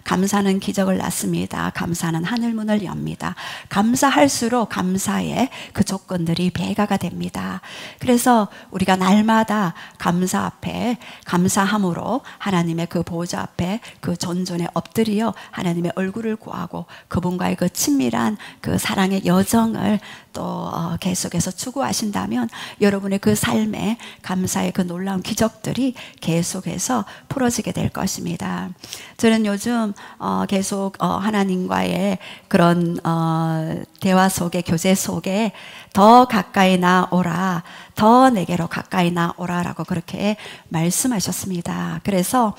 감사는 기적을 낳습니다. 감사는 하늘문을 엽니다. 감사할수록 감사의 그 조건들이 배가가 됩니다. 그래서 우리가 날마다 감사 앞에 감사함으로 하나님의 그 보좌 앞에 그 존전에 엎드려 하나님의 얼굴을 구하고 그분과의 그 친밀한 그 사랑의 여정을 또 계속해서 추구하신다면 여러분의 그 삶에 감사의 그 놀라운 기적들이 계속해서 풀어지게 될 것입니다. 저는 요즘 계속 하나님과의 그런 대화 속에, 교제 속에 더 가까이 나오라, 더 내게로 가까이 나오라 라고 그렇게 말씀하셨습니다. 그래서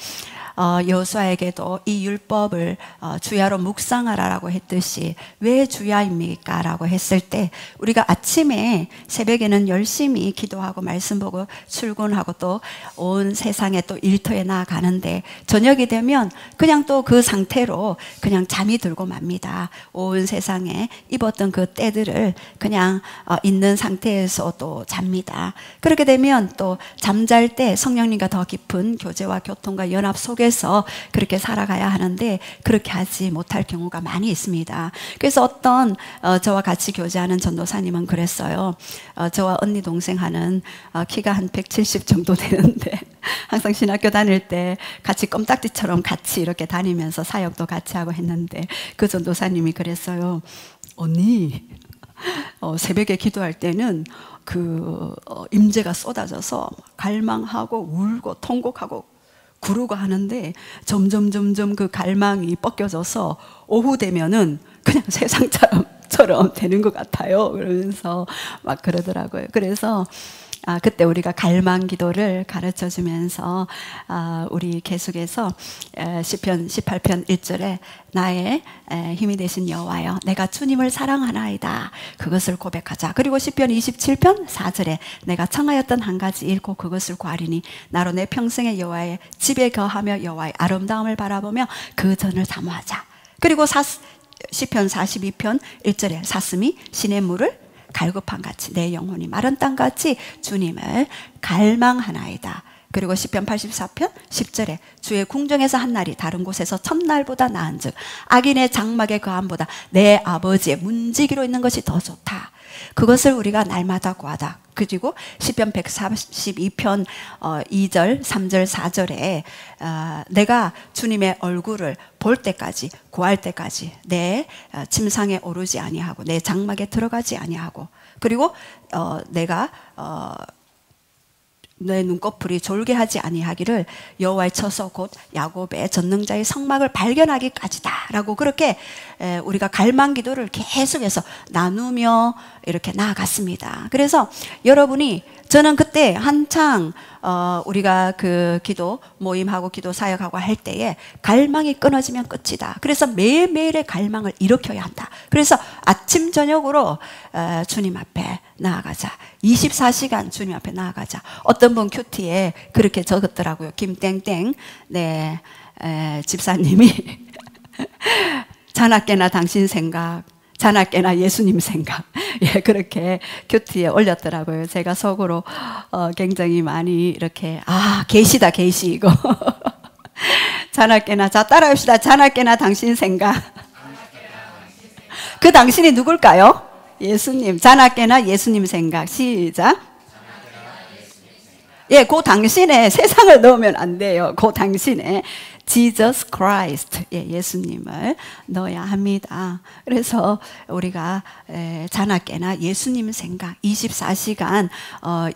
여호수아에게도 이 율법을 주야로 묵상하라라고 했듯이 왜 주야입니까? 라고 했을 때 우리가 아침에 새벽에는 열심히 기도하고 말씀 보고 출근하고 또 온 세상에 또 일터에 나아가는데 저녁이 되면 그냥 또 그 상태로 그냥 잠이 들고 맙니다. 온 세상에 입었던 그 때들을 그냥 있는 상태에서 또 잡니다. 그렇게 되면 또 잠잘 때 성령님과 더 깊은 교제와 교통과 연합 속에서 그렇게 살아가야 하는데 그렇게 하지 못할 경우가 많이 있습니다. 그래서 어떤 저와 같이 교제하는 전도사님은 그랬어요. 저와 언니 동생 하는 키가 한 170 정도 되는데 항상 신학교 다닐 때 같이 껌딱지처럼 같이 이렇게 다니면서 사역도 같이 하고 했는데 그 전도사님이 그랬어요. 언니 새벽에 기도할 때는 그 임재가 쏟아져서 갈망하고 울고 통곡하고 구르고 하는데 점점 그 갈망이 뻗겨져서 오후 되면은 그냥 세상처럼 되는 것 같아요. 그러면서 막 그러더라고요. 그래서 그때 우리가 갈망 기도를 가르쳐 주면서 우리 계속해서 시편 18편 1절에 나의 힘이 되신 여호와여 내가 주님을 사랑하나이다 그것을 고백하자. 그리고 시편 27편 4절에 내가 청하였던 한 가지 잃고 그것을 구하리니 나로 내 평생의 여호와의 집에 거하며 여호와의 아름다움을 바라보며 그 전을 사모하자. 그리고 시편 42편 1절에 사슴이 시냇 물을 갈급한 같이 내 영혼이 마른 땅같이 주님을 갈망하나이다. 그리고 시편 84편 10절에 주의 궁정에서 한 날이 다른 곳에서 첫날보다 나은즉 악인의 장막의 거함보다 내 아버지의 문지기로 있는 것이 더 좋다. 그것을 우리가 날마다 구하다. 그리고 시편 142편 2절 3절 4절에 내가 주님의 얼굴을 볼 때까지 구할 때까지 내 침상에 오르지 아니하고 내 장막에 들어가지 아니하고 그리고 내가 내 눈꺼풀이 졸게 하지 아니하기를 여호와의 처소 곧 야곱의 전능자의 성막을 발견하기까지다 라고 그렇게 우리가 갈망 기도를 계속해서 나누며 이렇게 나아갔습니다. 그래서 여러분이 저는 그때 한창 우리가 그 기도 모임하고 기도 사역하고 할 때에 갈망이 끊어지면 끝이다. 그래서 매일매일의 갈망을 일으켜야 한다. 그래서 아침 저녁으로 주님 앞에 나아가자. 24시간 주님 앞에 나아가자. 어떤 분 큐티에 그렇게 적었더라고요. 김땡땡 집사님이 자나깨나 당신 생각 자나깨나 예수님 생각 그렇게 큐티에 올렸더라고요. 제가 속으로 굉장히 많이 이렇게 계시다 계시 이거 자나깨나 자 따라합시다. 자나깨나 당신 생각 그 당신이 누굴까요? 예수님. 자나깨나 예수님 생각 시작. 예, 그 당신의 세상을 넣으면 안 돼요. 그 당신의 Jesus Christ, 예수님을 넣어야 합니다. 그래서 우리가 자나깨나 예수님 생각 24시간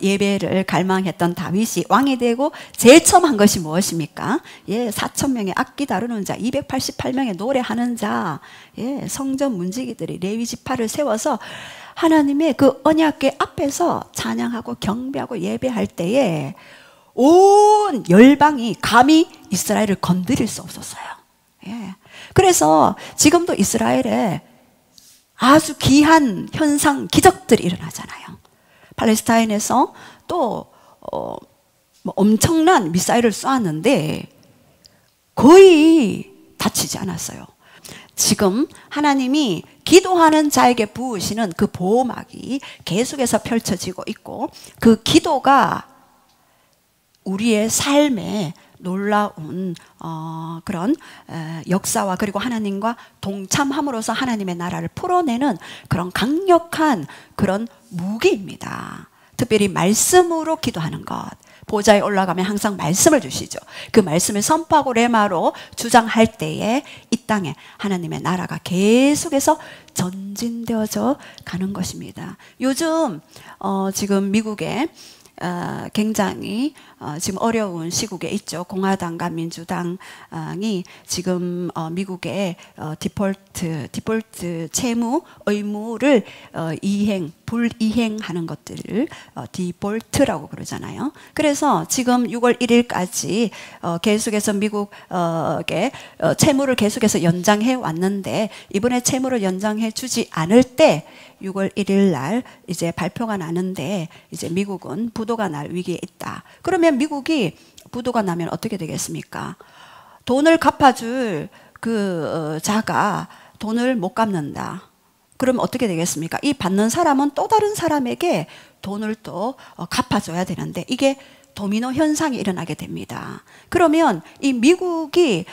예배를 갈망했던 다윗이 왕이 되고 제일 처음 한 것이 무엇입니까? 4,000명의 악기 다루는 자, 288명의 노래하는 자, 성전 문지기들이 레위 지파를 세워서 하나님의 그 언약궤 앞에서 찬양하고 경배하고 예배할 때에 온 열방이 감히 이스라엘을 건드릴 수 없었어요. 그래서 지금도 이스라엘에 아주 귀한 현상, 기적들이 일어나잖아요. 팔레스타인에서 또 엄청난 미사일을 쏘았는데 거의 다치지 않았어요. 지금 하나님이 기도하는 자에게 부으시는 그 보호막이 계속해서 펼쳐지고 있고 그 기도가 우리의 삶에 놀라운 그런 역사와 그리고 하나님과 동참함으로써 하나님의 나라를 풀어내는 그런 강력한 그런 무기입니다. 특별히 말씀으로 기도하는 것. 보좌에 올라가면 항상 말씀을 주시죠. 그 말씀을 선포하고 레마로 주장할 때에 이 땅에 하나님의 나라가 계속해서 전진되어져 가는 것입니다. 요즘 지금 미국에 굉장히 지금 어려운 시국에 있죠. 공화당과 민주당이 지금 미국의 디폴트 채무 의무를 불이행하는 것들을 디폴트라고 그러잖아요. 그래서 지금 6월 1일까지 계속해서 미국의 채무를 계속해서 연장해 왔는데 이번에 채무를 연장해 주지 않을 때 6월 1일 날 이제 발표가 나는데 이제 미국은 부도가 날 위기에 있다. 그러면 미국이 부도가 나면 어떻게 되겠습니까? 돈을 갚아줄 그 자가 돈을 못 갚는다. 그럼 어떻게 되겠습니까? 이 받는 사람은 또 다른 사람에게 돈을 또 갚아줘야 되는데 이게 도미노 현상이 일어나게 됩니다. 그러면 이 미국이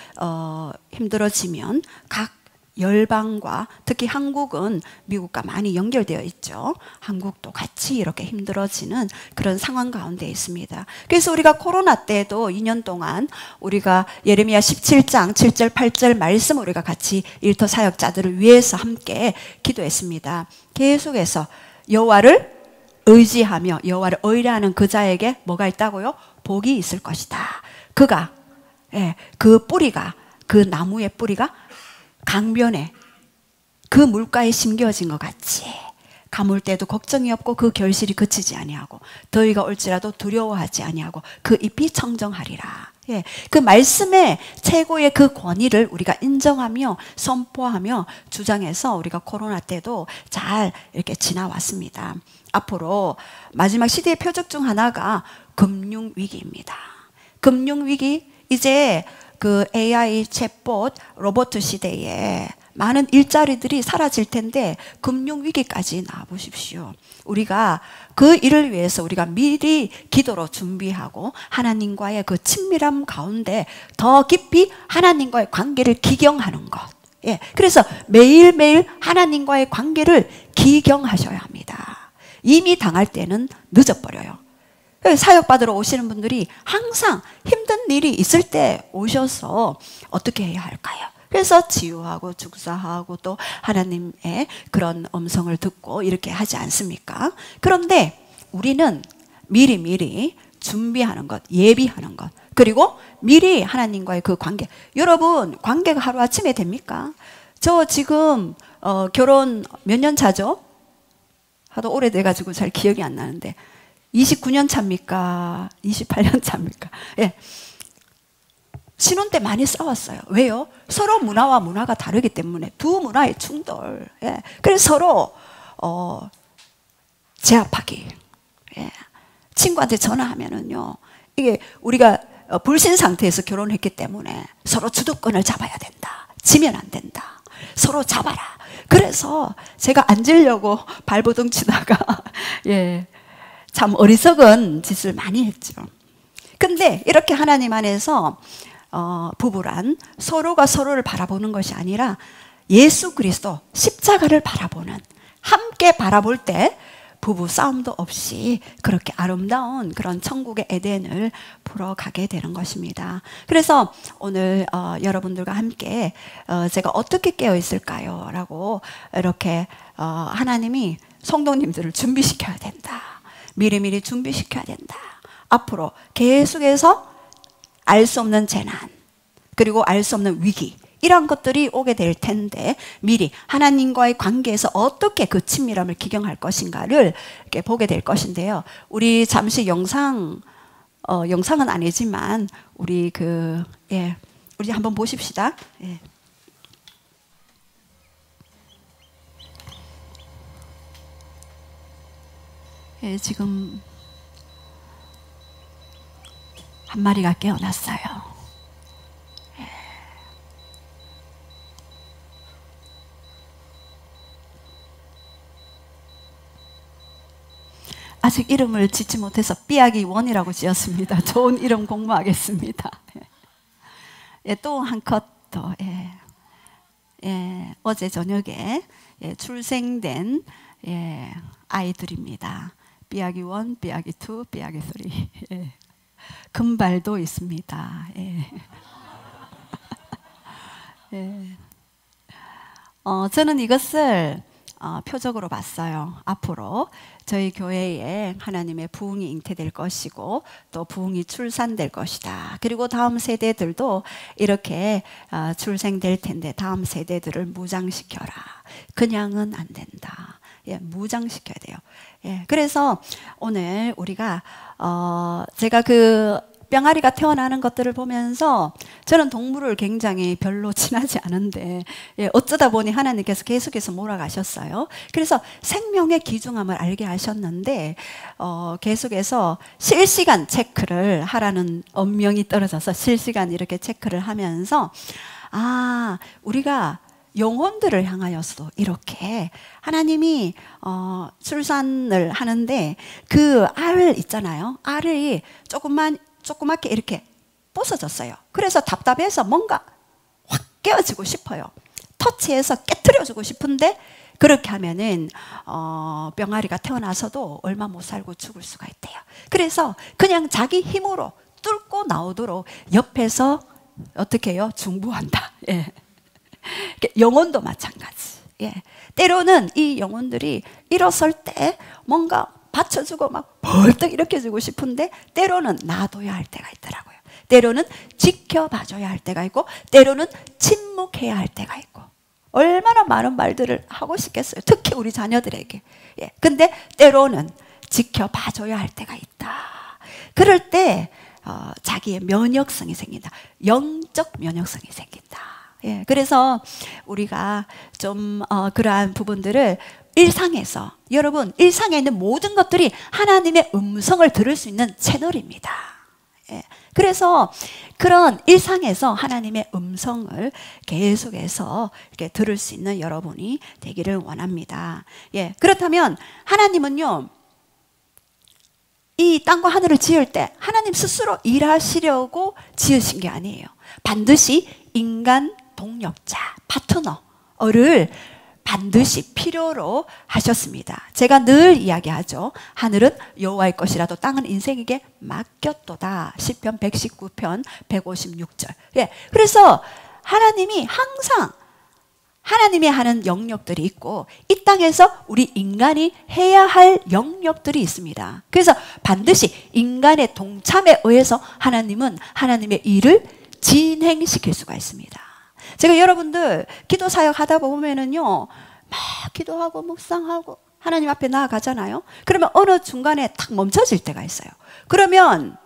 힘들어지면 각 열방과 특히 한국은 미국과 많이 연결되어 있죠. 한국도 같이 이렇게 힘들어지는 그런 상황 가운데 있습니다. 그래서 우리가 코로나 때도 2년 동안 우리가 예레미야 17장 7절 8절 말씀 우리가 같이 일터 사역자들을 위해서 함께 기도했습니다. 계속해서 여호와를 의지하며 여호와를 의뢰하는 그 자에게 뭐가 있다고요? 복이 있을 것이다. 그가 그 뿌리가 그 나무의 뿌리가 강변에 그 물가에 심겨진 것 같이 가물 때도 걱정이 없고 그 결실이 그치지 아니하고 더위가 올지라도 두려워하지 아니하고 그 잎이 청정하리라. 그 말씀의 최고의 그 권위를 우리가 인정하며 선포하며 주장해서 우리가 코로나 때도 잘 이렇게 지나왔습니다. 앞으로 마지막 시대의 표적 중 하나가 금융위기입니다. 금융위기 이제 그 AI 챗봇 로봇 시대에 많은 일자리들이 사라질 텐데 금융위기까지 나와보십시오. 우리가 그 일을 위해서 우리가 미리 기도로 준비하고 하나님과의 그 친밀함 가운데 더 깊이 하나님과의 관계를 기경하는 것. 그래서 매일매일 하나님과의 관계를 기경하셔야 합니다. 이미 당할 때는 늦어버려요. 사역받으러 오시는 분들이 항상 힘든 일이 있을 때 오셔서 어떻게 해야 할까요? 그래서 치유하고 축사하고 또 하나님의 그런 음성을 듣고 이렇게 하지 않습니까? 그런데 우리는 미리미리 준비하는 것, 예비하는 것, 그리고 미리 하나님과의 그 관계. 여러분, 관계가 하루아침에 됩니까? 저 지금 결혼 몇 년 차죠? 하도 오래돼가지고 잘 기억이 안 나는데 29년 차입니까? 28년 차입니까? 신혼 때 많이 싸웠어요. 왜요? 서로 문화와 문화가 다르기 때문에 두 문화의 충돌. 그래서 서로 제압하기. 친구한테 전화하면은요, 이게 우리가 불신 상태에서 결혼했기 때문에 서로 주도권을 잡아야 된다. 지면 안 된다. 서로 잡아라. 그래서 제가 앉으려고 발버둥 치다가 참 어리석은 짓을 많이 했죠. 근데 이렇게 하나님 안에서 부부란 서로가 서로를 바라보는 것이 아니라 예수 그리스도 십자가를 바라보는, 함께 바라볼 때 부부 싸움도 없이 그렇게 아름다운 그런 천국의 에덴을 풀어가게 되는 것입니다. 그래서 오늘 여러분들과 함께 제가 어떻게 깨어 있을까요? 라고 이렇게 하나님이 성도님들을 준비시켜야 된다. 미리미리 준비시켜야 된다. 앞으로 계속해서 알 수 없는 재난, 그리고 알 수 없는 위기, 이런 것들이 오게 될 텐데 미리 하나님과의 관계에서 어떻게 그 친밀함을 기경할 것인가를 이렇게 보게 될 것인데요. 우리 잠시 영상은 아니지만 우리 우리 한번 보십시다. 지금 한 마리가 깨어났어요. 아직 이름을 짓지 못해서 삐약이 원이라고 지었습니다. 좋은 이름 공모하겠습니다. 예, 또 한 컷 더. 예. 예, 어제 저녁에 예, 출생된 예, 아이들입니다. 삐약이 1, 삐약이 2, 삐약이 3. 예. 금발도 있습니다. 예. 예. 저는 이것을 표적으로 봤어요. 앞으로 저희 교회에 하나님의 부흥이 잉태될 것이고 또 부흥이 출산될 것이다. 그리고 다음 세대들도 이렇게 출생될 텐데 다음 세대들을 무장시켜라. 그냥은 안 된다. 예, 무장시켜야 돼요. 예, 그래서 오늘 우리가 제가 그 병아리가 태어나는 것들을 보면서 저는 동물을 굉장히 별로 친하지 않은데 예, 어쩌다 보니 하나님께서 계속해서 몰아가셨어요. 그래서 생명의 귀중함을 알게 하셨는데 계속해서 실시간 체크를 하라는 엄명이 떨어져서 실시간 이렇게 체크를 하면서 우리가 영혼들을 향하여서도 이렇게 하나님이 출산을 하는데 그 알 있잖아요. 알이 조그맣게 이렇게 부서졌어요. 그래서 답답해서 뭔가 확 깨어지고 싶어요. 터치해서 깨트려주고 싶은데 그렇게 하면은 병아리가 태어나서도 얼마 못 살고 죽을 수가 있대요. 그래서 그냥 자기 힘으로 뚫고 나오도록 옆에서 어떻게 해요? 중보한다. 예. 영혼도 마찬가지. 예. 때로는 이 영혼들이 일어설 때 뭔가 받쳐주고 막 벌떡 일으켜주고 싶은데 때로는 놔둬야 할 때가 있더라고요. 때로는 지켜봐줘야 할 때가 있고 때로는 침묵해야 할 때가 있고 얼마나 많은 말들을 하고 싶겠어요. 특히 우리 자녀들에게. 예. 근데 때로는 지켜봐줘야 할 때가 있다. 그럴 때 자기의 면역성이 생긴다. 영적 면역성이 생긴다. 예. 그래서 우리가 좀 그러한 부분들을 일상에서 여러분 일상에 있는 모든 것들이 하나님의 음성을 들을 수 있는 채널입니다. 예. 그래서 그런 일상에서 하나님의 음성을 계속해서 이렇게 들을 수 있는 여러분이 되기를 원합니다. 예. 그렇다면 하나님은요 이 땅과 하늘을 지을 때 하나님 스스로 일하시려고 지으신 게 아니에요. 반드시 인간 동력자, 파트너를 반드시 필요로 하셨습니다. 제가 늘 이야기하죠. 하늘은 여호와의 것이라도 땅은 인생에게 맡겼도다. 시편 119편 156절. 예, 그래서 하나님이 항상 하나님이 하는 영역들이 있고 이 땅에서 우리 인간이 해야 할 영역들이 있습니다. 그래서 반드시 인간의 동참에 의해서 하나님은 하나님의 일을 진행시킬 수가 있습니다. 제가 여러분들 기도 사역 하다 보면은요 막 기도하고 묵상하고 하나님 앞에 나아가잖아요. 그러면 어느 중간에 딱 멈춰질 때가 있어요. 그러면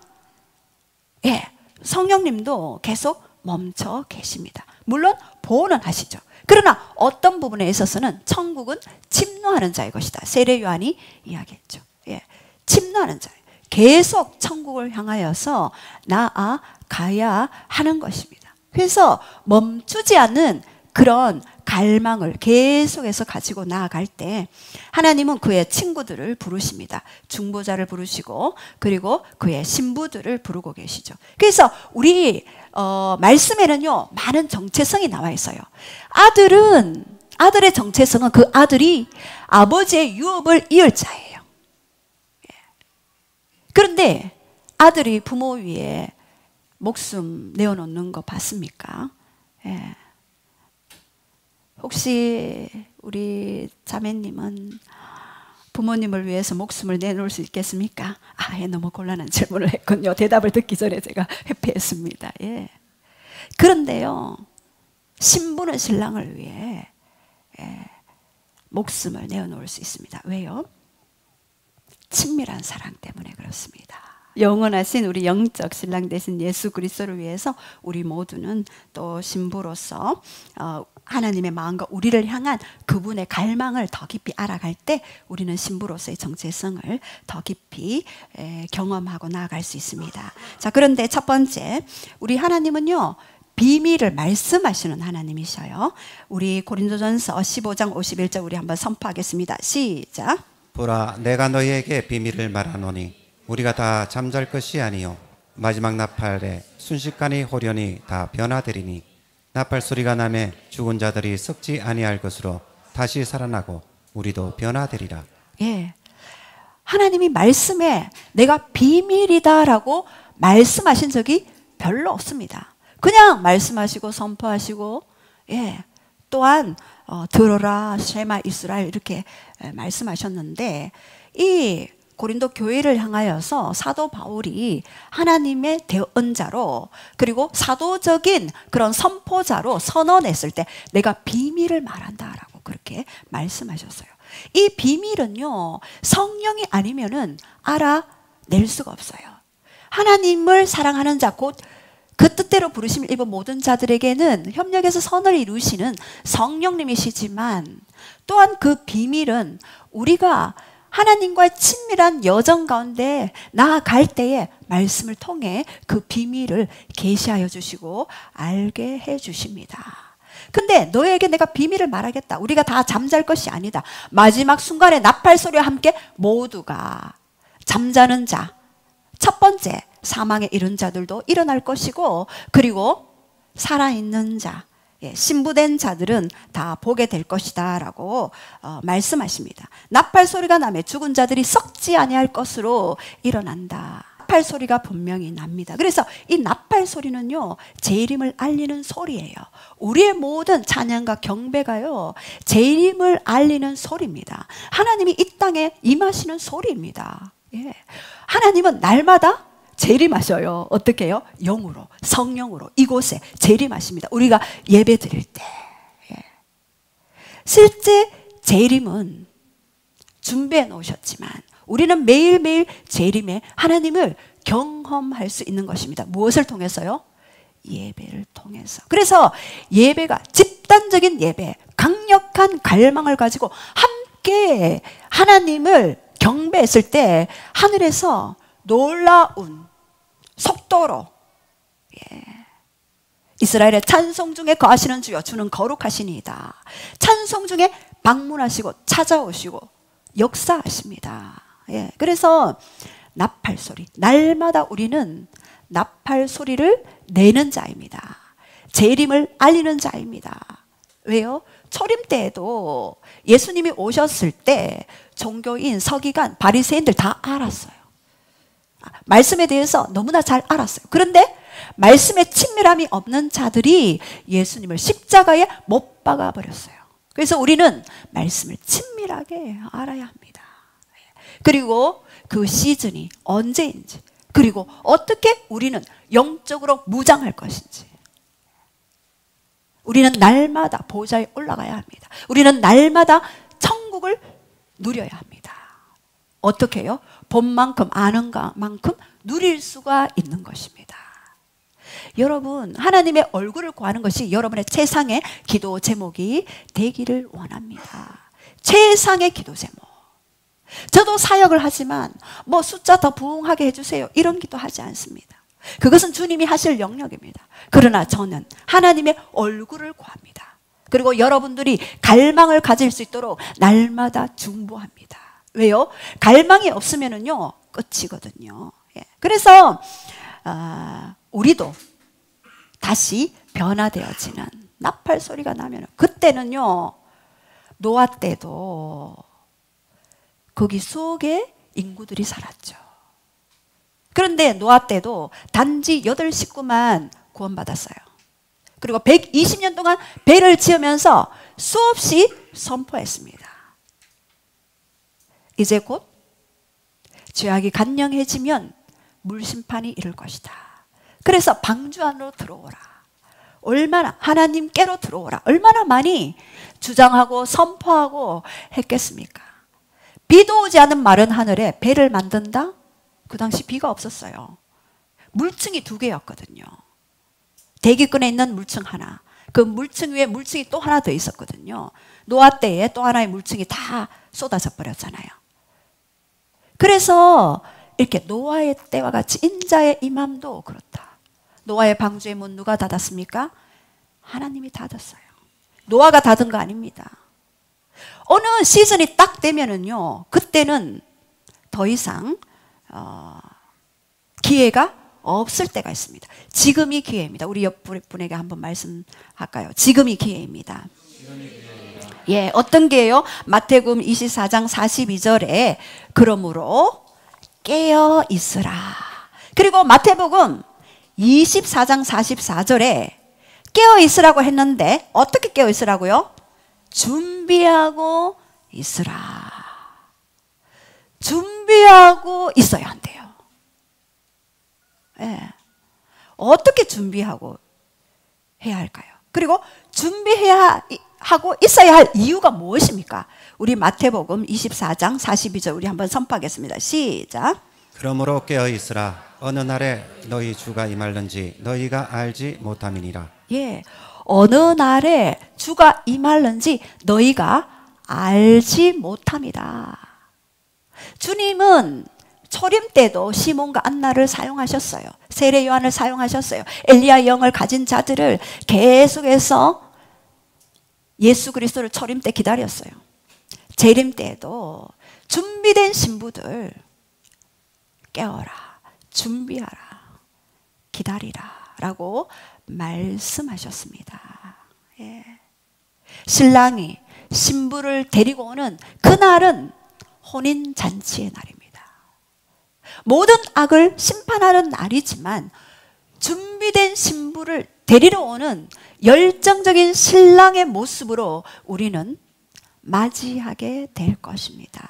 예, 성령님도 계속 멈춰 계십니다. 물론 보호는 하시죠. 그러나 어떤 부분에 있어서는 천국은 침노하는 자의 것이다. 세례 요한이 이야기했죠. 예, 침노하는 자. 계속 천국을 향하여서 나아가야 하는 것입니다. 그래서 멈추지 않는 그런 갈망을 계속해서 가지고 나아갈 때 하나님은 그의 친구들을 부르십니다. 중보자를 부르시고 그리고 그의 신부들을 부르고 계시죠. 그래서 우리 말씀에는요 많은 정체성이 나와 있어요. 아들의 정체성은 그 아들이 아버지의 유업을 이을 자예요. 그런데 아들이 부모 위에 목숨 내어놓는 거 봤습니까? 예. 혹시 우리 자매님은 부모님을 위해서 목숨을 내놓을 수 있겠습니까? 너무 곤란한 질문을 했군요. 대답을 듣기 전에 제가 회피했습니다. 예. 그런데요, 신부는 신랑을 위해 목숨을 내어놓을 수 있습니다. 왜요? 친밀한 사랑 때문에 그렇습니다. 영원하신 우리 영적 신랑 되신 예수 그리스도를 위해서 우리 모두는 또 신부로서 하나님의 마음과 우리를 향한 그분의 갈망을 더 깊이 알아갈 때 우리는 신부로서의 정체성을 더 깊이 경험하고 나아갈 수 있습니다. 자, 그런데 첫 번째, 우리 하나님은요 비밀을 말씀하시는 하나님이셔요. 우리 고린도전서 15장 51절 우리 한번 선포하겠습니다. 시작. 보라, 내가 너희에게 비밀을 말하노니 우리가 다 잠잘 것이 아니요 마지막 나팔에 순식간에 호련히 다 변화되리니 나팔 소리가 나매 죽은 자들이 썩지 아니할 것으로 다시 살아나고 우리도 변화되리라. 예. 하나님이 말씀에 내가 비밀이다라고 말씀하신 적이 별로 없습니다. 그냥 말씀하시고 선포하시고, 예. 또한 들어라 쉐마 이스라엘 이렇게 말씀하셨는데, 이 고린도 교회를 향하여서 사도 바울이 하나님의 대언자로 그리고 사도적인 그런 선포자로 선언했을 때 내가 비밀을 말한다라고 그렇게 말씀하셨어요. 이 비밀은요, 성령이 아니면은 알아낼 수가 없어요. 하나님을 사랑하는 자, 곧 그 뜻대로 부르심을 입은 모든 자들에게는 협력해서 선을 이루시는 성령님이시지만, 또한 그 비밀은 우리가 하나님과의 친밀한 여정 가운데 나아갈 때에 말씀을 통해 그 비밀을 계시하여 주시고 알게 해 주십니다. 근데 너에게 내가 비밀을 말하겠다. 우리가 다 잠잘 것이 아니다. 마지막 순간에 나팔 소리와 함께 모두가 잠자는 자, 첫 번째 사망에 이른 자들도 일어날 것이고, 그리고 살아있는 자, 신부된 자들은 다 보게 될 것이다 라고 말씀하십니다. 나팔 소리가 나매 죽은 자들이 썩지 아니할 것으로 일어난다. 나팔 소리가 분명히 납니다. 그래서 이 나팔 소리는요, 재림을 알리는 소리예요. 우리의 모든 찬양과 경배가요, 재림을 알리는 소리입니다. 하나님이 이 땅에 임하시는 소리입니다. 예. 하나님은 날마다 재림하셔요. 어떻게 해요? 영으로, 성령으로 이곳에 재림하십니다. 우리가 예배 드릴 때. 예. 실제 재림은 준비해 놓으셨지만 우리는 매일매일 재림에 하나님을 경험할 수 있는 것입니다. 무엇을 통해서요? 예배를 통해서. 그래서 예배가 집단적인 예배, 강력한 갈망을 가지고 함께 하나님을 경배했을 때 하늘에서 놀라운 속도로, 예, 이스라엘의 찬송 중에 거하시는 주여 주는 거룩하시니이다. 찬송 중에 방문하시고 찾아오시고 역사하십니다. 예, 그래서 나팔 소리, 날마다 우리는 나팔 소리를 내는 자입니다. 재림을 알리는 자입니다. 왜요? 초림 때에도 예수님이 오셨을 때 종교인, 서기관, 바리새인들 다 알았어요. 말씀에 대해서 너무나 잘 알았어요. 그런데 말씀에 친밀함이 없는 자들이 예수님을 십자가에 못 박아 버렸어요. 그래서 우리는 말씀을 친밀하게 알아야 합니다. 그리고 그 시즌이 언제인지, 그리고 어떻게 우리는 영적으로 무장할 것인지. 우리는 날마다 보좌에 올라가야 합니다. 우리는 날마다 천국을 누려야 합니다. 어떻게 해요? 본 만큼 아는 만큼 누릴 수가 있는 것입니다. 여러분, 하나님의 얼굴을 구하는 것이 여러분의 최상의 기도 제목이 되기를 원합니다. 최상의 기도 제목. 저도 사역을 하지만 뭐 숫자 더 부흥하게 해주세요, 이런 기도 하지 않습니다. 그것은 주님이 하실 영역입니다. 그러나 저는 하나님의 얼굴을 구합니다. 그리고 여러분들이 갈망을 가질 수 있도록 날마다 중보합니다. 왜요? 갈망이 없으면은요, 끝이거든요. 예. 그래서 우리도 다시 변화되어지는 나팔 소리가 나면, 그때는요, 노아 때도 거기 속에 인구들이 살았죠. 그런데 노아 때도 단지 8 식구만 구원받았어요. 그리고 120년 동안 배를 지으면서 수없이 선포했습니다. 이제 곧 죄악이 간령해지면 물심판이 이를 것이다. 그래서 방주 안으로 들어오라. 얼마나, 하나님께로 들어오라. 얼마나 많이 주장하고 선포하고 했겠습니까? 비도 오지 않은 마른 하늘에 배를 만든다? 그 당시 비가 없었어요. 물층이 2개였거든요. 대기권에 있는 물층 하나, 그 물층 위에 물층이 또 하나 더 있었거든요. 노아 때에 또 하나의 물층이 다 쏟아져 버렸잖아요. 그래서 이렇게 노아의 때와 같이 인자의 임함도 그렇다. 노아의 방주의 문 누가 닫았습니까? 하나님이 닫았어요. 노아가 닫은 거 아닙니다. 어느 시즌이 딱 되면은요, 그때는 더 이상 기회가 없을 때가 있습니다. 지금이 기회입니다. 우리 옆분에게 한번 말씀할까요? 지금이 기회입니다. 예, 어떤 게요? 마태복음 24장 42절에 그러므로 깨어 있으라. 그리고 마태복음 24장 44절에 깨어 있으라고 했는데 어떻게 깨어 있으라고요? 준비하고 있으라. 준비하고 있어야 한대요. 예. 어떻게 준비하고 해야 할까요? 그리고 준비해야 하고 있어야 할 이유가 무엇입니까? 우리 마태복음 24장 42절 우리 한번 선포하겠습니다. 시작. 그러므로 깨어 있으라. 어느 날에 너희 주가 임할는지 너희가 알지 못함이니라. 예, 어느 날에 주가 임할는지 너희가 알지 못함이다. 주님은 초림 때도 시몬과 안나를 사용하셨어요. 세례 요한을 사용하셨어요. 엘리야 영을 가진 자들을 계속해서 예수 그리스도를 초림 때 기다렸어요. 재림 때도 준비된 신부들 깨어라, 준비하라, 기다리라 라고 말씀하셨습니다. 예. 신랑이 신부를 데리고 오는 그날은 혼인잔치의 날입니다. 모든 악을 심판하는 날이지만 준비된 신부를 데리러 오는 열정적인 신랑의 모습으로 우리는 맞이하게 될 것입니다.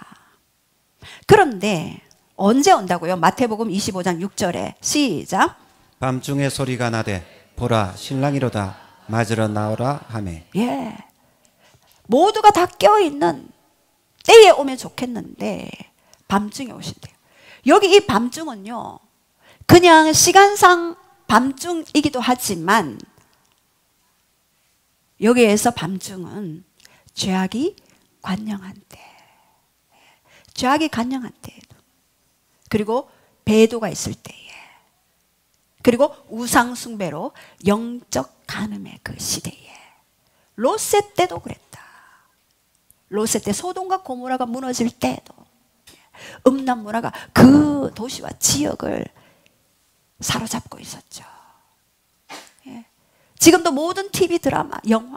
그런데 언제 온다고요? 마태복음 25장 6절에 시작. 밤중에 소리가 나되 보라 신랑이로다 맞으러 나오라 하매. 예, 모두가 다 깨어있는 때에 오면 좋겠는데 밤중에 오신대요. 여기 이 밤중은요 그냥 시간상 밤중이기도 하지만 여기에서 밤중은 죄악이 관영한 때, 죄악이 관영한 때, 그리고 배도가 있을 때에, 그리고 우상 숭배로 영적 간음의 그 시대에, 롯세 때도 그랬다. 롯세 때 소돔과 고모라가 무너질 때도 음란 문화가 그 도시와 지역을 사로잡고 있었죠. 예. 지금도 모든 TV 드라마, 영화,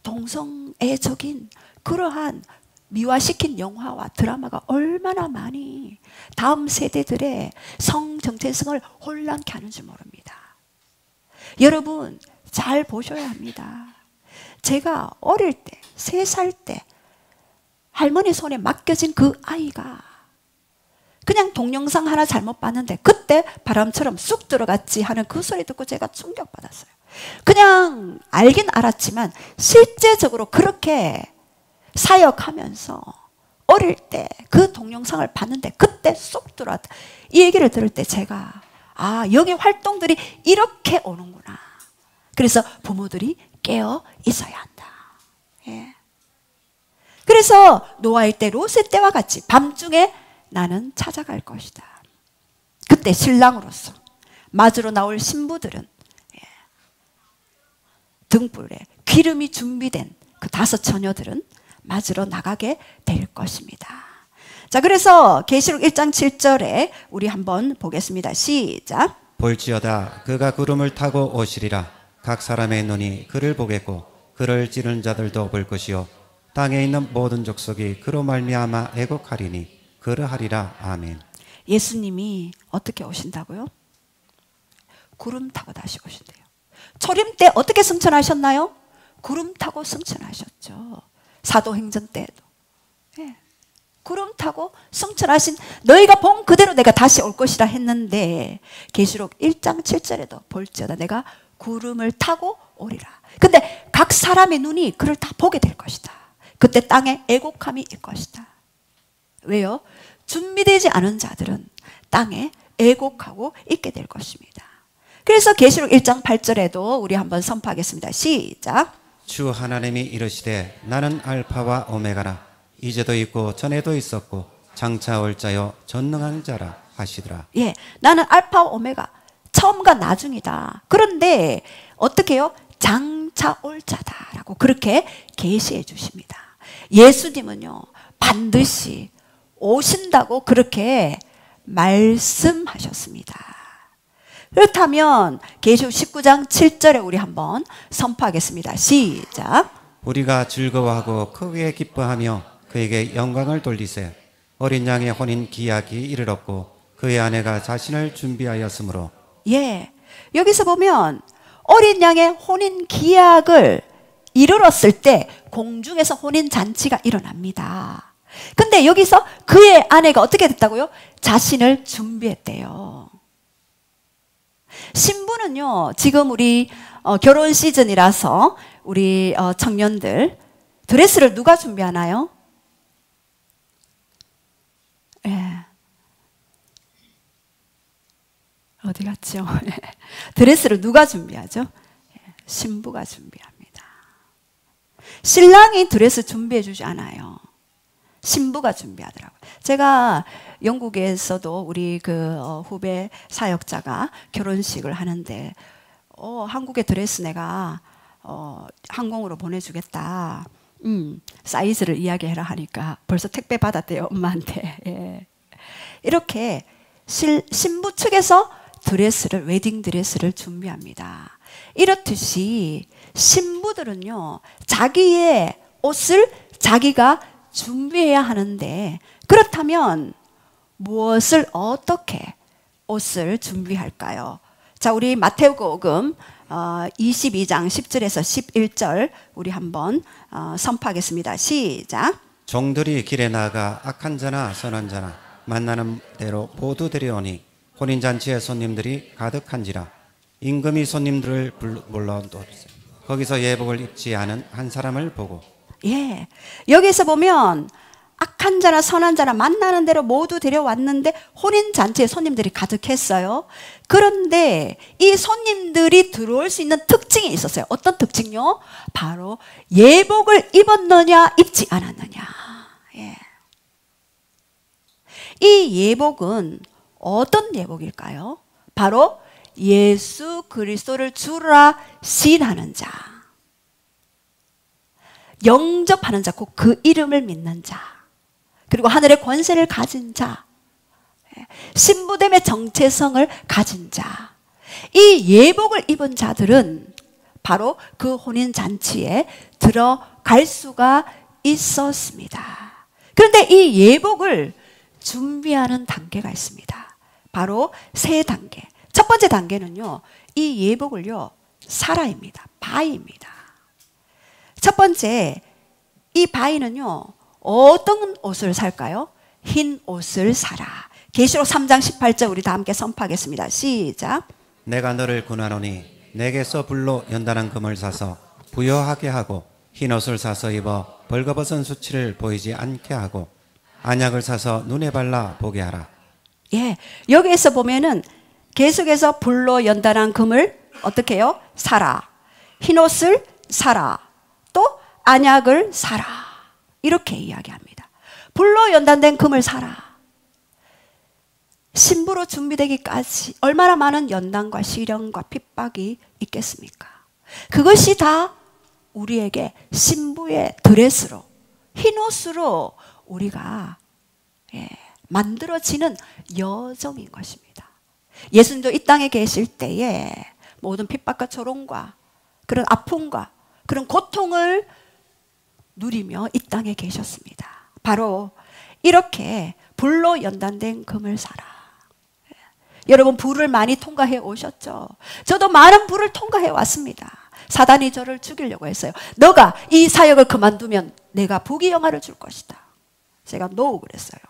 동성애적인 그러한 미화시킨 영화와 드라마가 얼마나 많이 다음 세대들의 성 정체성을 혼란케 하는지 모릅니다. 여러분 잘 보셔야 합니다. 제가 어릴 때 3살 때 할머니 손에 맡겨진 그 아이가 그냥 동영상 하나 잘못 봤는데 그때 바람처럼 쑥 들어갔지 하는 그 소리 듣고 제가 충격받았어요. 그냥 알긴 알았지만 실제적으로 그렇게 사역하면서 어릴 때 그 동영상을 봤는데 그때 쏙 들어왔다. 이 얘기를 들을 때 제가 아, 여기 활동들이 이렇게 오는구나. 그래서 부모들이 깨어 있어야 한다. 예. 그래서 노아의 때 롯의 때와 같이 밤중에 나는 찾아갈 것이다. 그때 신랑으로서 맞으러 나올 신부들은 등불에 기름이 준비된 그 5 처녀들은 맞으러 나가게 될 것입니다. 자, 그래서 계시록 1장 7절에 우리 한번 보겠습니다. 시작. 볼지어다 그가 구름을 타고 오시리라. 각 사람의 눈이 그를 보겠고 그를 찌르는 자들도 볼 것이요 땅에 있는 모든 족속이 그로 말미암아 애곡하리니 그러하리라. 아멘. 예수님이 어떻게 오신다고요? 구름 타고 다시 오신대요. 초림 때 어떻게 승천하셨나요? 구름 타고 승천하셨죠. 사도행전 때도. 네. 구름 타고 승천하신 너희가 본 그대로 내가 다시 올 것이라 했는데 계시록 1장 7절에도 볼지어다 내가 구름을 타고 오리라. 근데 각 사람의 눈이 그를 다 보게 될 것이다. 그때 땅에 애곡함이 있을 것이다. 왜요? 준비되지 않은 자들은 땅에 애곡하고 있게 될 것입니다. 그래서 계시록 1장 8절에도 우리 한번 선포하겠습니다. 시작. 주 하나님이 이르시되 나는 알파와 오메가라. 이제도 있고 전에도 있었고 장차 올 자요 전능한 자라 하시더라. 예, 나는 알파와 오메가 처음과 나중이다. 그런데 어떻게 해요? 장차 올 자다라고 그렇게 계시해 주십니다. 예수님은요 반드시 오신다고 그렇게 말씀하셨습니다. 그렇다면 계시록 19장 7절에 우리 한번 선포하겠습니다. 시작. 우리가 즐거워하고 크게 기뻐하며 그에게 영광을 돌리세. 어린 양의 혼인 기약이 이르렀고 그의 아내가 자신을 준비하였으므로. 예, 여기서 보면 어린 양의 혼인 기약을 이르렀을 때 공중에서 혼인 잔치가 일어납니다. 근데 여기서 그의 아내가 어떻게 됐다고요? 자신을 준비했대요. 신부는요, 지금 우리 결혼 시즌이라서 우리 청년들 드레스를 누가 준비하나요? 예. 어디 갔죠? 드레스를 누가 준비하죠? 신부가 준비합니다. 신랑이 드레스 준비해 주지 않아요. 신부가 준비하더라고요. 제가 영국에서도 우리 그 후배 사역자가 결혼식을 하는데 한국의 드레스 내가 항공으로 보내주겠다. 사이즈를 이야기해라 하니까 벌써 택배 받았대요, 엄마한테. 예. 이렇게 신부 측에서 드레스를, 웨딩 드레스를 준비합니다. 이렇듯이 신부들은요, 자기의 옷을 자기가 준비해야 하는데, 그렇다면 무엇을 어떻게 옷을 준비할까요? 자, 우리 마태복음 22장 10절에서 11절 우리 한번 선포하겠습니다. 시작. 종들이 길에 나가 악한 자나 선한 자나 만나는 대로 모두 데려오니 혼인잔치에 손님들이 가득한지라. 임금이 손님들을 불러도 거기서 예복을 입지 않은 한 사람을 보고. 예, 여기서 보면 악한 자나 선한 자나 만나는 대로 모두 데려왔는데 혼인잔치에 손님들이 가득했어요. 그런데 이 손님들이 들어올 수 있는 특징이 있었어요. 어떤 특징요? 바로 예복을 입었느냐 입지 않았느냐. 예. 이 예복은 어떤 예복일까요? 바로 예수 그리스도를 주라 시인하는 자, 영접하는 자, 곧 그 이름을 믿는 자, 그리고 하늘의 권세를 가진 자, 신부됨의 정체성을 가진 자, 이 예복을 입은 자들은 바로 그 혼인잔치에 들어갈 수가 있었습니다. 그런데 이 예복을 준비하는 단계가 있습니다. 바로 세 단계. 첫 번째 단계는요, 이 예복을요, 사라입니다. 바위입니다. 첫 번째, 이 바위는요, 어떤 옷을 살까요? 흰 옷을 사라. 계시록 3장 18절 우리 다 함께 선포하겠습니다. 시작. 내가 너를 군하노니 내게서 불로 연단한 금을 사서 부여하게 하고 흰 옷을 사서 입어 벌거벗은 수치를 보이지 않게 하고 안약을 사서 눈에 발라 보게 하라. 예, 여기에서 보면은 계속해서 불로 연단한 금을 어떻게 해요? 사라. 흰 옷을 사라. 또 안약을 사라. 이렇게 이야기합니다. 불로 연단된 금을 사라. 신부로 준비되기까지 얼마나 많은 연단과 시련과 핍박이 있겠습니까? 그것이 다 우리에게 신부의 드레스로, 흰 옷으로 우리가 만들어지는 여정인 것입니다. 예수님도 이 땅에 계실 때에 모든 핍박과 조롱과 그런 아픔과 그런 고통을 누리며 이 땅에 계셨습니다. 바로 이렇게 불로 연단된 금을 사라. 여러분, 불을 많이 통과해 오셨죠? 저도 많은 불을 통과해 왔습니다. 사단이 저를 죽이려고 했어요. 너가 이 사역을 그만두면 내가 부귀영화를 줄 것이다. 제가 노 그랬어요.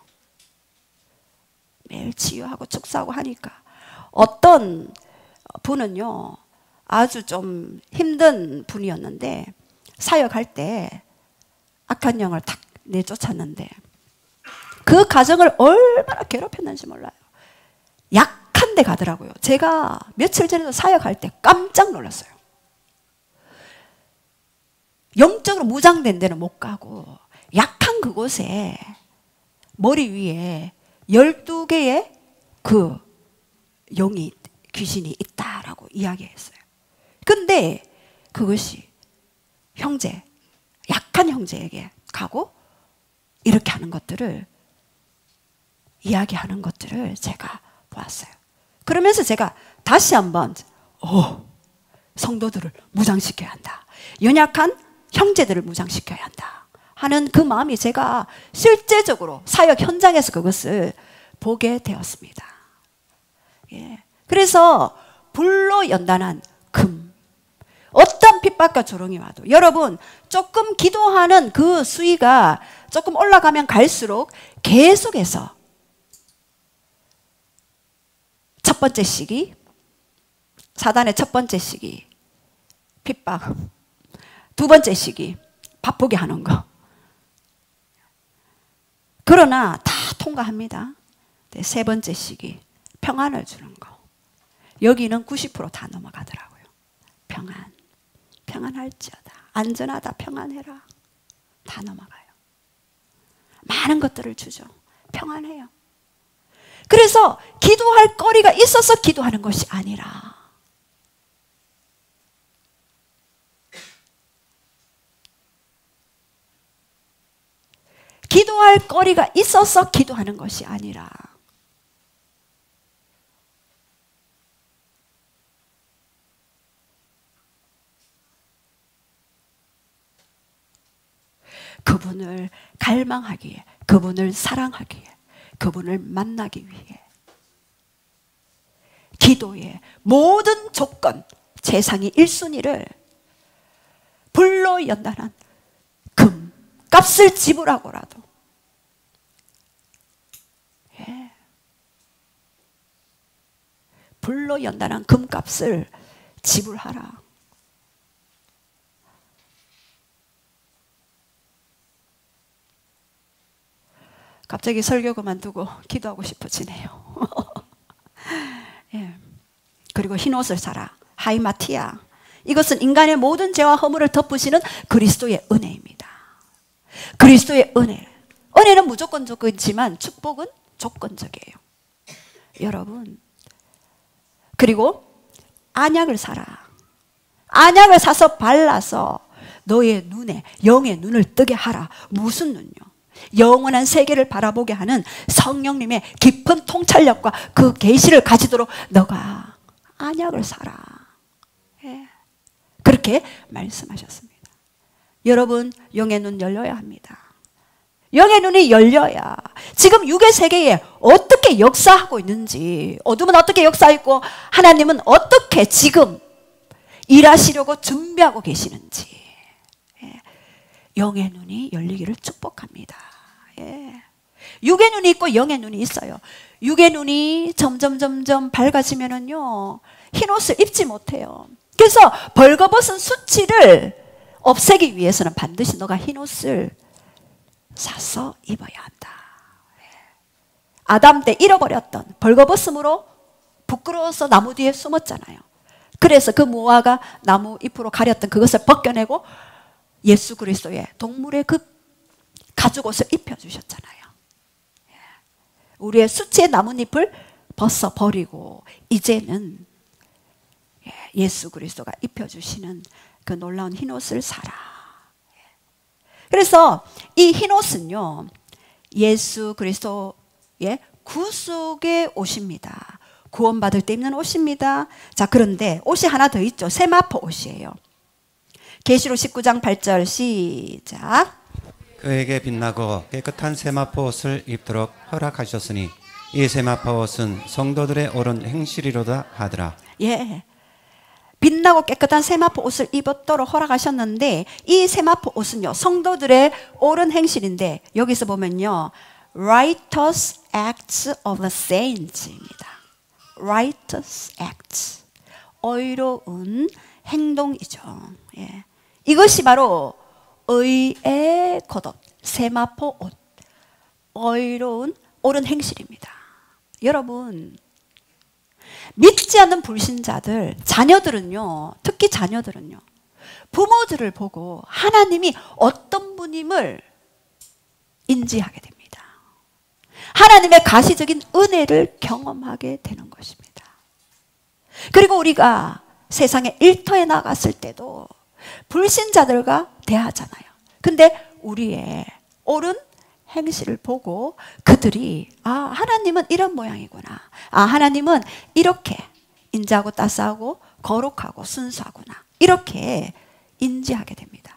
매일 치유하고 축사하고 하니까 어떤 분은요, 아주 좀 힘든 분이었는데 사역할 때 악한 영을 탁 내쫓았는데 그 가정을 얼마나 괴롭혔는지 몰라요. 약한 데 가더라고요. 제가 며칠 전에도 사역할 때 깜짝 놀랐어요. 영적으로 무장된 데는 못 가고 약한 그곳에 머리 위에 12개의 그 영이, 귀신이 있다라고 이야기했어요. 근데 그것이 형제, 약한 형제에게 가고 이렇게 하는 것들을 이야기하는 것들을 제가 보았어요. 그러면서 제가 다시 한번 성도들을 무장시켜야 한다. 연약한 형제들을 무장시켜야 한다 하는 그 마음이 제가 실제적으로 사역 현장에서 그것을 보게 되었습니다. 예. 그래서 불로 연단한 금, 어떤 핍박과 조롱이 와도 여러분 조금 기도하는 그 수위가 조금 올라가면 갈수록 계속해서 첫 번째 시기, 사단의 첫 번째 시기 핍박, 두 번째 시기 바쁘게 하는 거, 그러나 다 통과합니다. 세 번째 시기 평안을 주는 거, 여기는 90% 다 넘어가더라고요. 평안할지어다, 안전하다, 평안해라, 다 넘어가요. 많은 것들을 주죠. 평안해요. 그래서 기도할 거리가 있어서 기도하는 것이 아니라 기도할 거리가 있어서 기도하는 것이 아니라 그분을 갈망하기에, 그분을 사랑하기에, 그분을 만나기 위해 기도의 모든 조건, 세상의 1순위를 불로 연단한 금 값을 지불하고라도, 예, 불로 연단한 금값을 지불하라. 갑자기 설교 그만두고 기도하고 싶어지네요. 예. 그리고 흰 옷을 사라, 하이마티아. 이것은 인간의 모든 죄와 허물을 덮으시는 그리스도의 은혜입니다. 그리스도의 은혜. 은혜는 무조건적이지만 축복은 조건적이에요. 여러분. 그리고 안약을 사라. 안약을 사서 발라서 너의 눈에, 영의 눈을 뜨게 하라. 무슨 눈요? 영원한 세계를 바라보게 하는 성령님의 깊은 통찰력과 그 계시를 가지도록 너가 안약을 사라. 예. 그렇게 말씀하셨습니다. 여러분, 영의 눈 열려야 합니다. 영의 눈이 열려야 지금 육의 세계에 어떻게 역사하고 있는지, 어둠은 어떻게 역사하고 하나님은 어떻게 지금 일하시려고 준비하고 계시는지, 예. 영의 눈이 열리기를 축복합니다. 예. 육의 눈이 있고 영의 눈이 있어요. 육의 눈이 점점 밝아지면은요, 흰 옷을 입지 못해요. 그래서 벌거벗은 수치를 없애기 위해서는 반드시 너가 흰 옷을 사서 입어야 한다. 아담 때 잃어버렸던 벌거벗음으로 부끄러워서 나무 뒤에 숨었잖아요. 그래서 그 무화과 나무 잎으로 가렸던 그것을 벗겨내고 예수 그리스도의 동물의 그 가죽옷을 입혀주셨잖아요. 우리의 수치의 나뭇잎을 벗어버리고 이제는 예수 그리스도가 입혀주시는 그 놀라운 흰옷을 사라. 그래서 이 흰옷은요, 예수 그리스도의 구속의 옷입니다. 구원받을 때 입는 옷입니다. 자, 그런데 옷이 하나 더 있죠. 세마포 옷이에요. 계시록 19장 8절 시작. 그에게 빛나고 깨끗한 세마포 옷을 입도록 허락하셨으니 이 세마포 옷은 성도들의 옳은 행실이로다 하더라. 예, 빛나고 깨끗한 세마포 옷을 입었도록 허락하셨는데, 이 세마포 옷은요, 성도들의 옳은 행실인데, 여기서 보면요, righteous acts of the saints입니다. righteous acts, 의로운 행동이죠. 예. 이것이 바로 의의 겉옷, 세마포 옷, 의로운 옳은 행실입니다. 여러분, 믿지 않는 불신자들, 자녀들은요, 특히 자녀들은요, 부모들을 보고 하나님이 어떤 분임을 인지하게 됩니다. 하나님의 가시적인 은혜를 경험하게 되는 것입니다. 그리고 우리가 세상의 일터에 나갔을 때도 불신자들과 대하잖아요. 근데 우리의 옳은 행실을 보고 그들이 하나님은 이런 모양이구나. 하나님은 이렇게 인자하고 따스하고 거룩하고 순수하구나. 이렇게 인지하게 됩니다.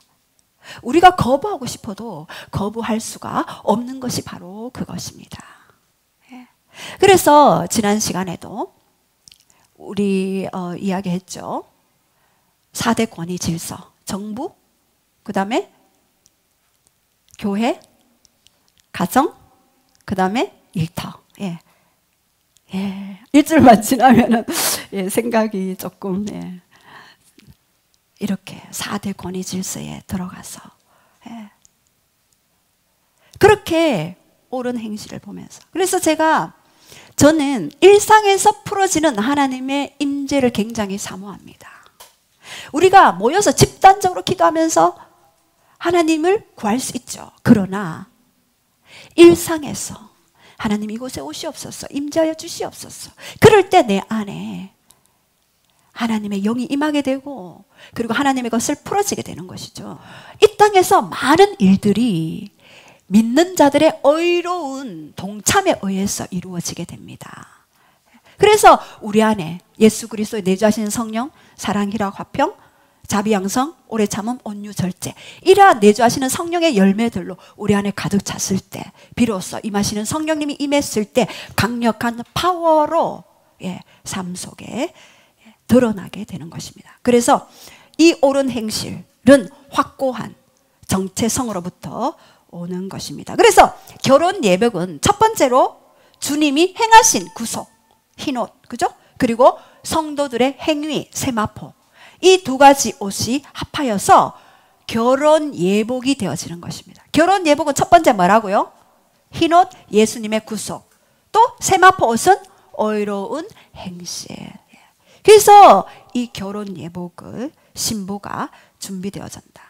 우리가 거부하고 싶어도 거부할 수가 없는 것이 바로 그것입니다. 그래서 지난 시간에도 우리 이야기했죠. 4대 권위 질서. 정부, 그 다음에 교회, 가정, 그 다음에 일터. 일주일만 지나면은 생각이 조금 이렇게 4대 권위 질서에 들어가서 그렇게 옳은 행실을 보면서, 그래서 저는 일상에서 풀어지는 하나님의 임재를 굉장히 사모합니다. 우리가 모여서 집단적으로 기도하면서 하나님을 구할 수 있죠. 그러나 일상에서 하나님 이곳에 오시옵소서, 임재하여 주시옵소서. 그럴 때 내 안에 하나님의 영이 임하게 되고, 그리고 하나님의 것을 풀어지게 되는 것이죠. 이 땅에서 많은 일들이 믿는 자들의 의로운 동참에 의해서 이루어지게 됩니다. 그래서 우리 안에 예수 그리스도의 내주하시는 성령, 사랑, 희락, 화평, 자비, 양성, 오래 참음, 온유, 절제, 이러한 내주하시는 성령의 열매들로 우리 안에 가득 찼을 때, 비로소 임하시는 성령님이 임했을 때 강력한 파워로 삶 속에 드러나게 되는 것입니다. 그래서 이 옳은 행실은 확고한 정체성으로부터 오는 것입니다. 그래서 결혼 예복은 첫 번째로 주님이 행하신 구속, 흰옷, 그죠? 그리고 성도들의 행위, 세마포, 이 두 가지 옷이 합하여서 결혼 예복이 되어지는 것입니다. 결혼 예복은 첫 번째 뭐라고요? 흰옷, 예수님의 구속. 또 세마포 옷은 의로운 행실. 그래서 이 결혼 예복을 신부가 준비되어진다.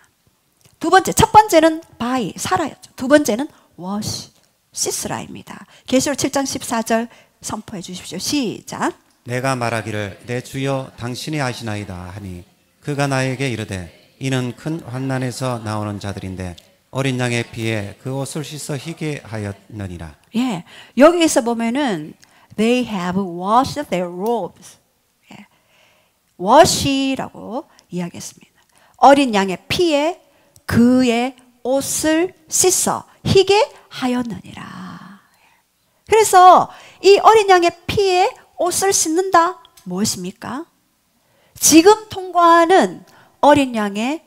두 번째, 첫 번째는 바이, 살아였죠. 두 번째는 워시, 씻으라입니다. 계시록 7장 14절 선포해 주십시오. 시작. 내가 말하기를 내 주여 당신이 아시나이다 하니 그가 나에게 이르되 이는 큰 환난에서 나오는 자들인데 어린 양의 피에 그 옷을 씻어 희게 하였느니라. 여기에서 보면은 they have washed their robes. wash라고 이야기했습니다. 어린 양의 피에 그의 옷을 씻어 희게 하였느니라. 그래서 이 어린 양의 피에 옷을 씻는다. 무엇입니까? 지금 통과하는 어린 양의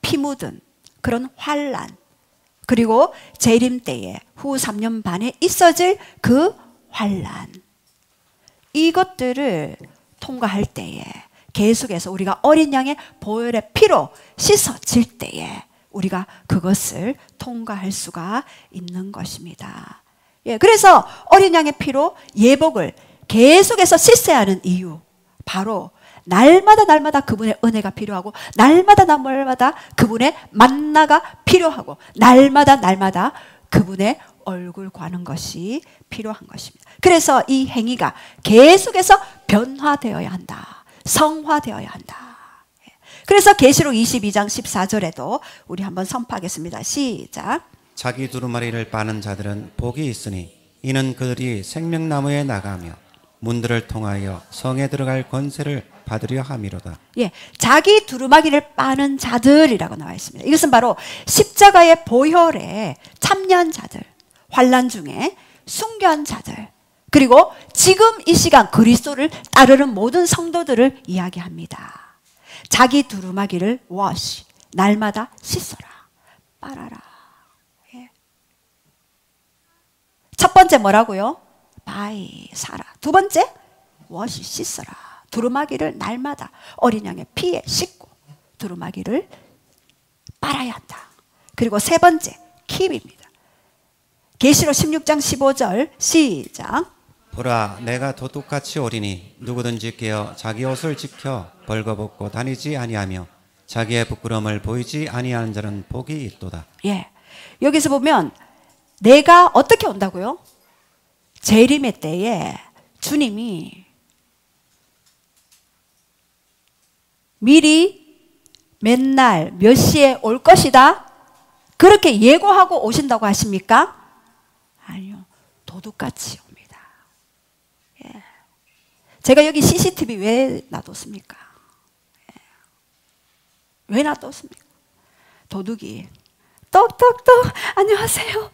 피 묻은 그런 환난, 그리고 재림 때에 후 3년 반에 있어질 그 환난, 이것들을 통과할 때에 계속해서 우리가 어린 양의 보혈의 피로 씻어질 때에 우리가 그것을 통과할 수가 있는 것입니다. 그래서 어린 양의 피로 예복을 계속해서 씻어야 하는 이유, 바로 날마다 그분의 은혜가 필요하고, 날마다 그분의 만나가 필요하고, 날마다 그분의 얼굴 구하는 것이 필요한 것입니다. 그래서 이 행위가 계속해서 변화되어야 한다. 성화되어야 한다. 그래서 계시록 22장 14절에도 우리 한번 선포하겠습니다. 시작. 자기 두루마리를 빠는 자들은 복이 있으니 이는 그들이 생명나무에 나가며 문들을 통하여 성에 들어갈 권세를 받으려 함이로다. 자기 두루마기를 빠는 자들이라고 나와 있습니다. 이것은 바로 십자가의 보혈에 참여한 자들, 환난 중에 순교한 자들, 그리고 지금 이 시간 그리스도를 따르는 모든 성도들을 이야기합니다. 자기 두루마기를 wash, 날마다 씻어라, 빨아라. 첫 번째 뭐라고요? 바이, 살아. 두 번째, wash, 씻어라. 두루마기를 날마다 어린 양의 피에 씻고 두루마기를 빨아야 한다. 그리고 세 번째, keep입니다. 계시록 16장 15절 시작. 보라, 내가 도둑같이 오리니 누구든지 깨어 자기 옷을 지켜 벌거벗고 다니지 아니하며 자기의 부끄러움을 보이지 아니하는 자는 복이 있도다. 여기서 보면 내가 어떻게 온다고요? 재림의 때에 주님이 미리 맨날 몇 시에 올 것이다, 그렇게 예고하고 오신다고 하십니까? 도둑같이 옵니다. 예. 제가 여기 CCTV 왜 놔뒀습니까? 예. 왜 놔뒀습니까? 도둑이 똑똑똑 안녕하세요.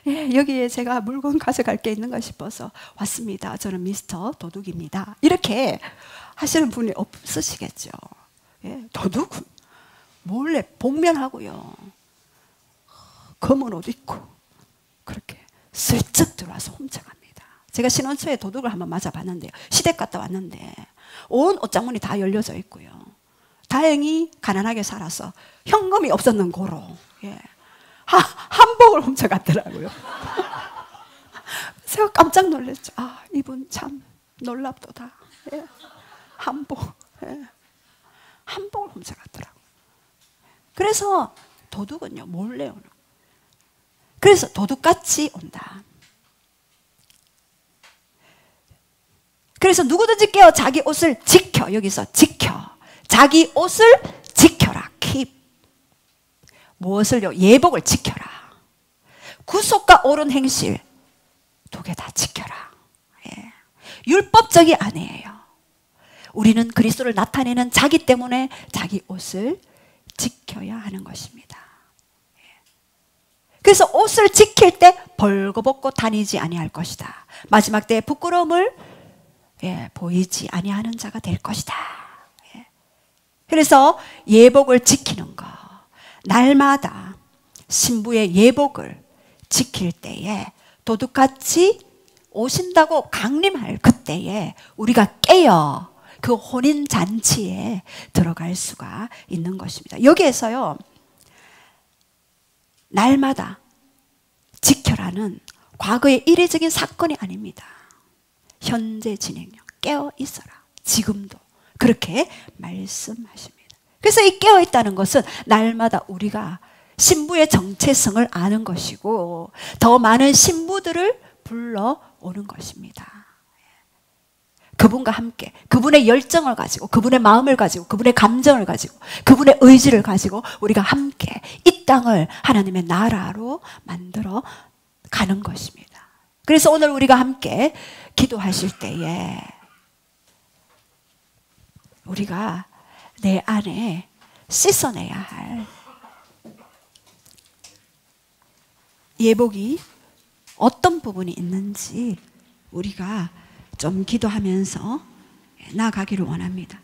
예, 여기에 제가 물건 가져갈 게 있는가 싶어서 왔습니다. 저는 미스터 도둑입니다. 이렇게 하시는 분이 없으시겠죠. 예, 도둑은 몰래 복면하고요. 검은 옷 입고 그렇게 슬쩍 들어와서 훔쳐갑니다. 제가 신혼 초에 도둑을 한번 맞아봤는데요. 시댁 갔다 왔는데 온 옷장문이 다 열려져 있고요. 다행히 가난하게 살아서 현금이 없었는 고로 예. 한복을 훔쳐갔더라고요. 제가 깜짝 놀랐죠. 아, 이분 참 놀랍도다. 예. 한복. 예. 한복을 훔쳐갔더라고요. 그래서 도둑은요, 몰래 오는. 그래서 도둑같이 온다. 그래서 누구든지 깨어 자기 옷을 지켜. 여기서 지켜. 자기 옷을 지켜라. keep. 무엇을요? 예복을 지켜라. 구속과 옳은 행실 두 개 다 지켜라. 예. 율법적이 아니에요. 우리는 그리스도를 나타내는 자기 때문에 자기 옷을 지켜야 하는 것입니다. 예. 그래서 옷을 지킬 때 벌거벗고 다니지 아니할 것이다. 마지막 때에 부끄러움을 예, 보이지 아니하는 자가 될 것이다. 예. 그래서 예복을 지키는 것. 날마다 신부의 예복을 지킬 때에 도둑같이 오신다고 강림할 그때에 우리가 깨어 그 혼인잔치에 들어갈 수가 있는 것입니다. 여기에서요, 날마다 지켜라는 과거의 이례적인 사건이 아닙니다. 현재 진행형, 깨어 있어라. 지금도 그렇게 말씀하십니다. 그래서 이 깨어있다는 것은 날마다 우리가 신부의 정체성을 아는 것이고 더 많은 신부들을 불러오는 것입니다. 그분과 함께 그분의 열정을 가지고 그분의 마음을 가지고 그분의 감정을 가지고 그분의 의지를 가지고 우리가 함께 이 땅을 하나님의 나라로 만들어 가는 것입니다. 그래서 오늘 우리가 함께 기도하실 때에 우리가 내 안에 씻어내야 할 예복이 어떤 부분이 있는지 우리가 좀 기도하면서 나아가기를 원합니다.